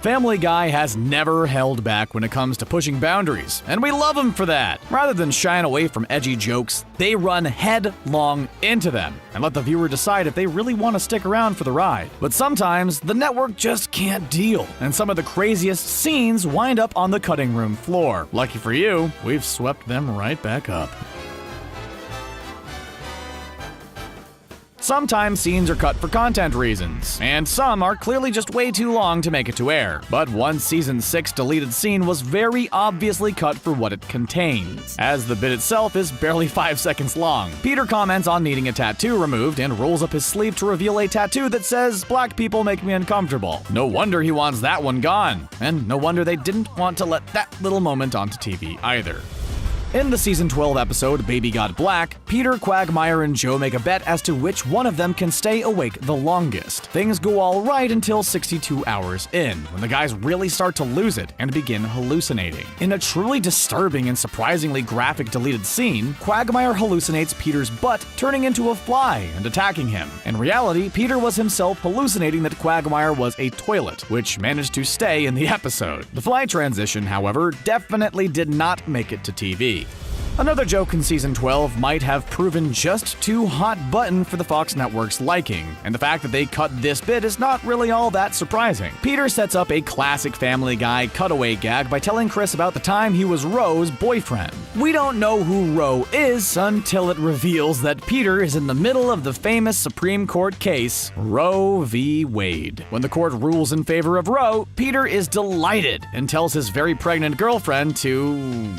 Family Guy has never held back when it comes to pushing boundaries, and we love them for that. Rather than shying away from edgy jokes, they run headlong into them and let the viewer decide if they really want to stick around for the ride. But sometimes, the network just can't deal, and some of the craziest scenes wind up on the cutting room floor. Lucky for you, we've swept them right back up. Sometimes scenes are cut for content reasons, and some are clearly just way too long to make it to air. But one Season 6 deleted scene was very obviously cut for what it contains, as the bit itself is barely 5 seconds long. Peter comments on needing a tattoo removed and rolls up his sleeve to reveal a tattoo that says, "Black people make me uncomfortable." No wonder he wants that one gone, and no wonder they didn't want to let that little moment onto TV either. In the Season 12 episode, Baby Got Black, Peter, Quagmire, and Joe make a bet as to which one of them can stay awake the longest. Things go all right until 62 hours in, when the guys really start to lose it and begin hallucinating. In a truly disturbing and surprisingly graphic deleted scene, Quagmire hallucinates Peter's butt turning into a fly and attacking him. In reality, Peter was himself hallucinating that Quagmire was a toilet, which managed to stay in the episode. The fly transition, however, definitely did not make it to TV. Another joke in Season 12 might have proven just too hot button for the Fox network's liking, and the fact that they cut this bit is not really all that surprising. Peter sets up a classic Family Guy cutaway gag by telling Chris about the time he was Roe's boyfriend. We don't know who Roe is until it reveals that Peter is in the middle of the famous Supreme Court case, Roe v. Wade. When the court rules in favor of Roe, Peter is delighted and tells his very pregnant girlfriend to...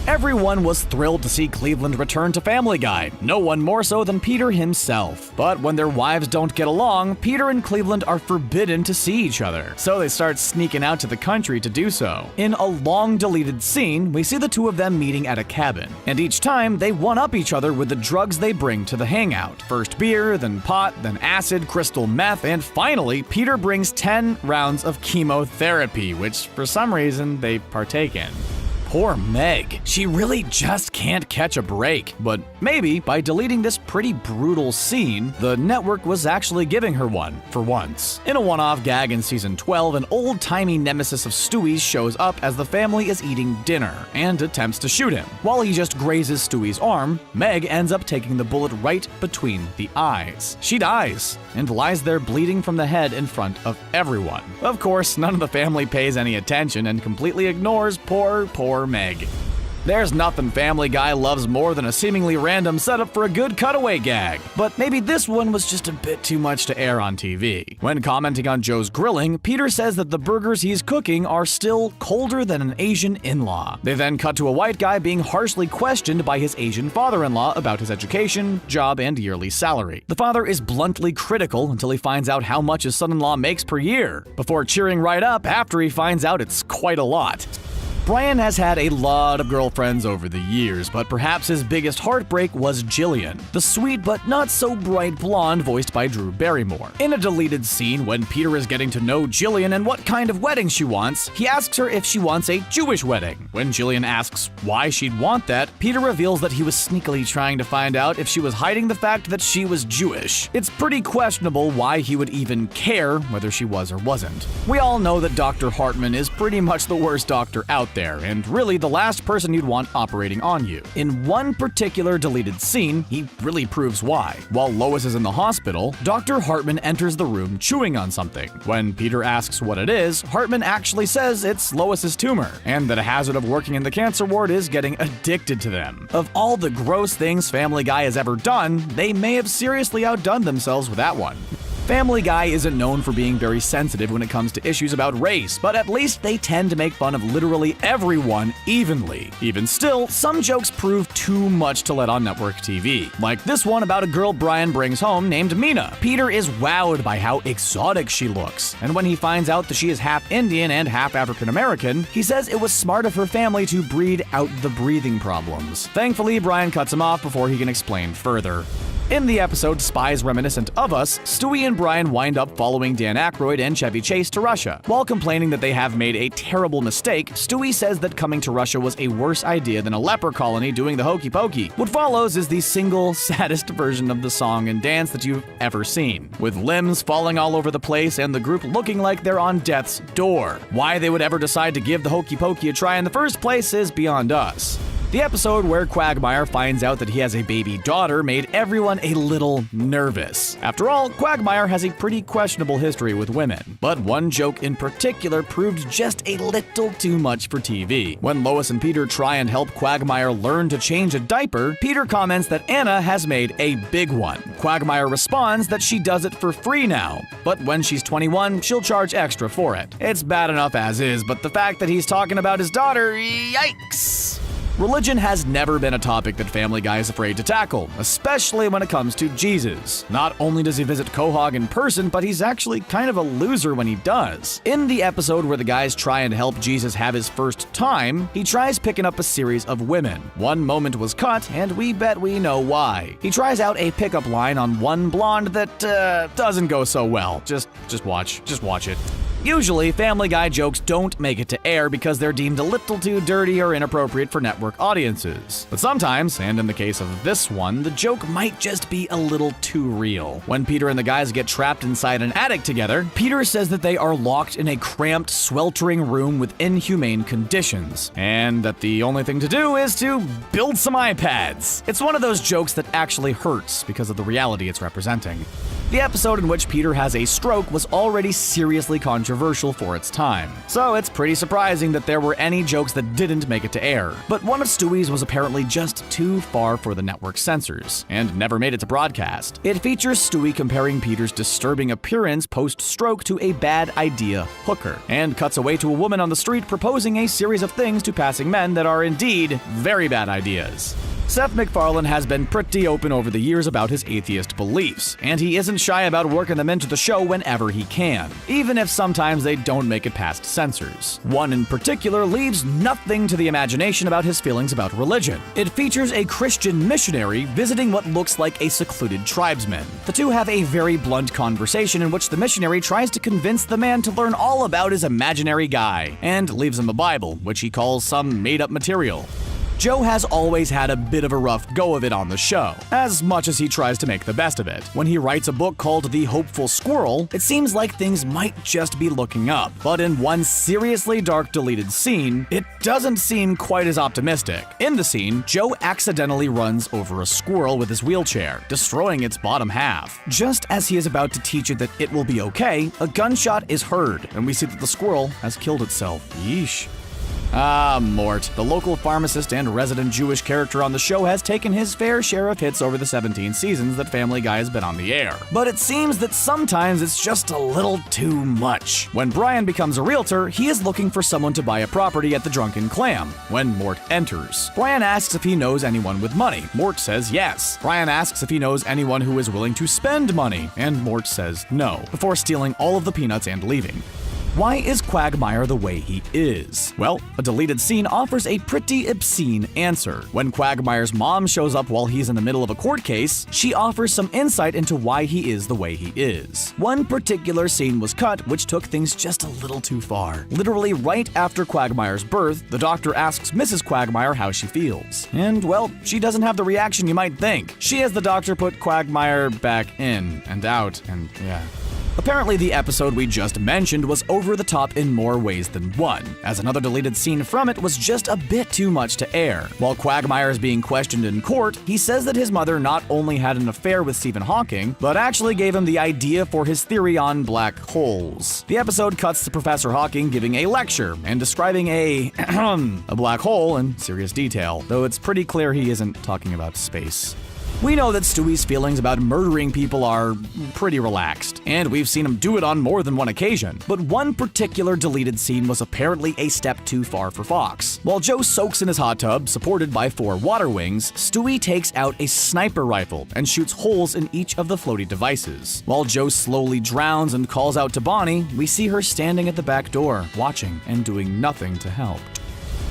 Everyone was thrilled to see Cleveland return to Family Guy, no one more so than Peter himself. But when their wives don't get along, Peter and Cleveland are forbidden to see each other, so they start sneaking out to the country to do so. In a long deleted scene, we see the two of them meeting at a cabin, and each time they one-up each other with the drugs they bring to the hangout. First beer, then pot, then acid, crystal meth, and finally, Peter brings 10 rounds of chemotherapy, which for some reason they partake in. Poor Meg. She really just can't catch a break. But maybe by deleting this pretty brutal scene, the network was actually giving her one, for once. In a one-off gag in Season 12, an old-timey nemesis of Stewie's shows up as the family is eating dinner and attempts to shoot him. While he just grazes Stewie's arm, Meg ends up taking the bullet right between the eyes. She dies and lies there bleeding from the head in front of everyone. Of course, none of the family pays any attention and completely ignores poor Meg. There's nothing Family Guy loves more than a seemingly random setup for a good cutaway gag, but maybe this one was just a bit too much to air on TV. When commenting on Joe's grilling, Peter says that the burgers he's cooking are still colder than an Asian in-law. They then cut to a white guy being harshly questioned by his Asian father-in-law about his education, job, and yearly salary. The father is bluntly critical until he finds out how much his son-in-law makes per year, before cheering right up after he finds out it's quite a lot. Brian has had a lot of girlfriends over the years, but perhaps his biggest heartbreak was Jillian, the sweet but not so bright blonde voiced by Drew Barrymore. In a deleted scene, when Peter is getting to know Jillian and what kind of wedding she wants, he asks her if she wants a Jewish wedding. When Jillian asks why she'd want that, Peter reveals that he was sneakily trying to find out if she was hiding the fact that she was Jewish. It's pretty questionable why he would even care whether she was or wasn't. We all know that Dr. Hartman is pretty much the worst doctor out there, and really the last person you'd want operating on you. In one particular deleted scene, he really proves why. While Lois is in the hospital, Dr. Hartman enters the room chewing on something. When Peter asks what it is, Hartman actually says it's Lois's tumor, and that a hazard of working in the cancer ward is getting addicted to them. Of all the gross things Family Guy has ever done, they may have seriously outdone themselves with that one. Family Guy isn't known for being very sensitive when it comes to issues about race, but at least they tend to make fun of literally everyone evenly. Even still, some jokes prove too much to let on network TV. Like this one about a girl Brian brings home named Mina. Peter is wowed by how exotic she looks, and when he finds out that she is half Indian and half African American, he says it was smart of her family to breed out the breathing problems. Thankfully, Brian cuts him off before he can explain further. In the episode Spies Reminiscent of Us, Stewie and Brian wind up following Dan Aykroyd and Chevy Chase to Russia. While complaining that they have made a terrible mistake, Stewie says that coming to Russia was a worse idea than a leper colony doing the hokey pokey. What follows is the single saddest version of the song and dance that you've ever seen, with limbs falling all over the place and the group looking like they're on death's door. Why they would ever decide to give the hokey pokey a try in the first place is beyond us. The episode where Quagmire finds out that he has a baby daughter made everyone a little nervous. After all, Quagmire has a pretty questionable history with women. But one joke in particular proved just a little too much for TV. When Lois and Peter try and help Quagmire learn to change a diaper, Peter comments that Anna has made a big one. Quagmire responds that she does it for free now, but when she's 21, she'll charge extra for it. It's bad enough as is, but the fact that he's talking about his daughter, yikes! Religion has never been a topic that Family Guy is afraid to tackle, especially when it comes to Jesus. Not only does he visit Quahog in person, but he's actually kind of a loser when he does. In the episode where the guys try and help Jesus have his first time, he tries picking up a series of women. One moment was cut, and we bet we know why. He tries out a pickup line on one blonde that, doesn't go so well. Just watch it. Usually, Family Guy jokes don't make it to air because they're deemed a little too dirty or inappropriate for network audiences. But sometimes, and in the case of this one, the joke might just be a little too real. When Peter and the guys get trapped inside an attic together, Peter says that they are locked in a cramped, sweltering room with inhumane conditions, and that the only thing to do is to build some iPads. It's one of those jokes that actually hurts because of the reality it's representing. The episode in which Peter has a stroke was already seriously controversial for its time, so it's pretty surprising that there were any jokes that didn't make it to air. But one of Stewie's was apparently just too far for the network censors, and never made it to broadcast. It features Stewie comparing Peter's disturbing appearance post-stroke to a bad idea hooker, and cuts away to a woman on the street proposing a series of things to passing men that are indeed very bad ideas. Seth MacFarlane has been pretty open over the years about his atheist beliefs, and he isn't shy about working them into the show whenever he can, even if sometimes they don't make it past censors. One in particular leaves nothing to the imagination about his feelings about religion. It features a Christian missionary visiting what looks like a secluded tribesman. The two have a very blunt conversation in which the missionary tries to convince the man to learn all about his imaginary guy, and leaves him a Bible, which he calls some made-up material. Joe has always had a bit of a rough go of it on the show, as much as he tries to make the best of it. When he writes a book called The Hopeful Squirrel, it seems like things might just be looking up. But in one seriously dark deleted scene, it doesn't seem quite as optimistic. In the scene, Joe accidentally runs over a squirrel with his wheelchair, destroying its bottom half. Just as he is about to teach it that it will be okay, a gunshot is heard, and we see that the squirrel has killed itself. Yeesh. Mort, the local pharmacist and resident Jewish character on the show, has taken his fair share of hits over the 17 seasons that Family Guy has been on the air. But it seems that sometimes it's just a little too much. When Brian becomes a realtor, he is looking for someone to buy a property at the Drunken Clam when Mort enters. Brian asks if he knows anyone with money. Mort says yes. Brian asks if he knows anyone who is willing to spend money, and Mort says no, before stealing all of the peanuts and leaving. Why is Quagmire the way he is? Well, a deleted scene offers a pretty obscene answer. When Quagmire's mom shows up while he's in the middle of a court case, she offers some insight into why he is the way he is. One particular scene was cut which took things just a little too far. Literally right after Quagmire's birth, the doctor asks Mrs. Quagmire how she feels. And, well, she doesn't have the reaction you might think. She has the doctor put Quagmire back in and out, and yeah. Apparently, the episode we just mentioned was over the top in more ways than one, as another deleted scene from it was just a bit too much to air. While Quagmire is being questioned in court, he says that his mother not only had an affair with Stephen Hawking, but actually gave him the idea for his theory on black holes. The episode cuts to Professor Hawking giving a lecture and describing a black hole in serious detail, though it's pretty clear he isn't talking about space. We know that Stewie's feelings about murdering people are pretty relaxed, and we've seen him do it on more than one occasion. But one particular deleted scene was apparently a step too far for Fox. While Joe soaks in his hot tub, supported by 4 water wings, Stewie takes out a sniper rifle and shoots holes in each of the floaty devices. While Joe slowly drowns and calls out to Bonnie, we see her standing at the back door, watching and doing nothing to help.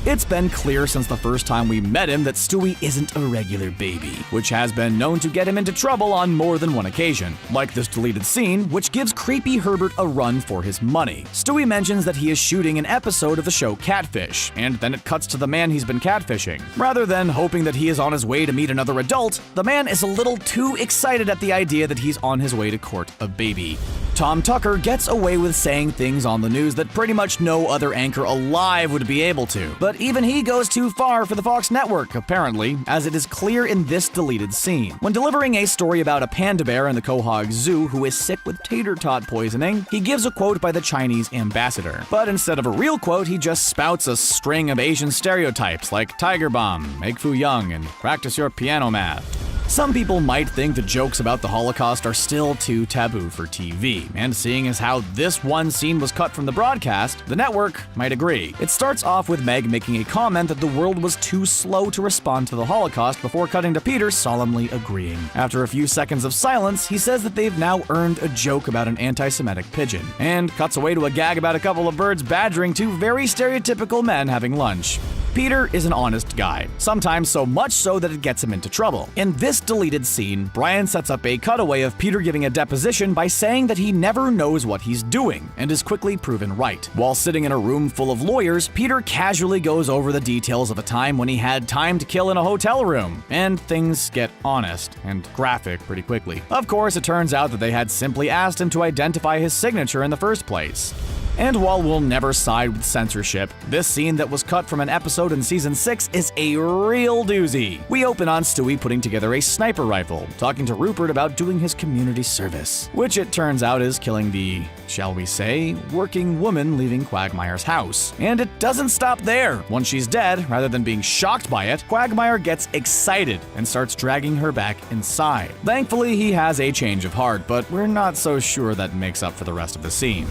It's been clear since the first time we met him that Stewie isn't a regular baby, which has been known to get him into trouble on more than one occasion, like this deleted scene, which gives creepy Herbert a run for his money. Stewie mentions that he is shooting an episode of the show Catfish, and then it cuts to the man he's been catfishing. Rather than hoping that he is on his way to meet another adult, the man is a little too excited at the idea that he's on his way to court a baby. Tom Tucker gets away with saying things on the news that pretty much no other anchor alive would be able to. But even he goes too far for the Fox network, apparently, as it is clear in this deleted scene. When delivering a story about a panda bear in the Quahog Zoo who is sick with tater tot poisoning, he gives a quote by the Chinese ambassador. But instead of a real quote, he just spouts a string of Asian stereotypes like Tiger Bomb, Make Fu Young, and practice your piano math. Some people might think the jokes about the Holocaust are still too taboo for TV, and seeing as how this one scene was cut from the broadcast, the network might agree. It starts off with Meg making a comment that the world was too slow to respond to the Holocaust before cutting to Peter solemnly agreeing. After a few seconds of silence, he says that they've now earned a joke about an anti-Semitic pigeon, and cuts away to a gag about a couple of birds badgering two very stereotypical men having lunch. Peter is an honest guy, sometimes so much so that it gets him into trouble. In this deleted scene, Brian sets up a cutaway of Peter giving a deposition by saying that he never knows what he's doing, and is quickly proven right. While sitting in a room full of lawyers, Peter casually goes over the details of a time when he had time to kill in a hotel room, and things get honest and graphic pretty quickly. Of course, it turns out that they had simply asked him to identify his signature in the first place. And while we'll never side with censorship, this scene that was cut from an episode in Season 6 is a real doozy. We open on Stewie putting together a sniper rifle, talking to Rupert about doing his community service, which it turns out is killing the, shall we say, working woman leaving Quagmire's house. And it doesn't stop there. Once she's dead, rather than being shocked by it, Quagmire gets excited and starts dragging her back inside. Thankfully, he has a change of heart, but we're not so sure that makes up for the rest of the scene.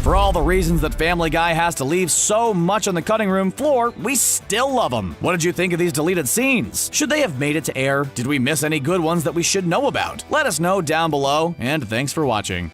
For all the reasons that Family Guy has to leave so much on the cutting room floor, we still love them. What did you think of these deleted scenes? Should they have made it to air? Did we miss any good ones that we should know about? Let us know down below, and thanks for watching.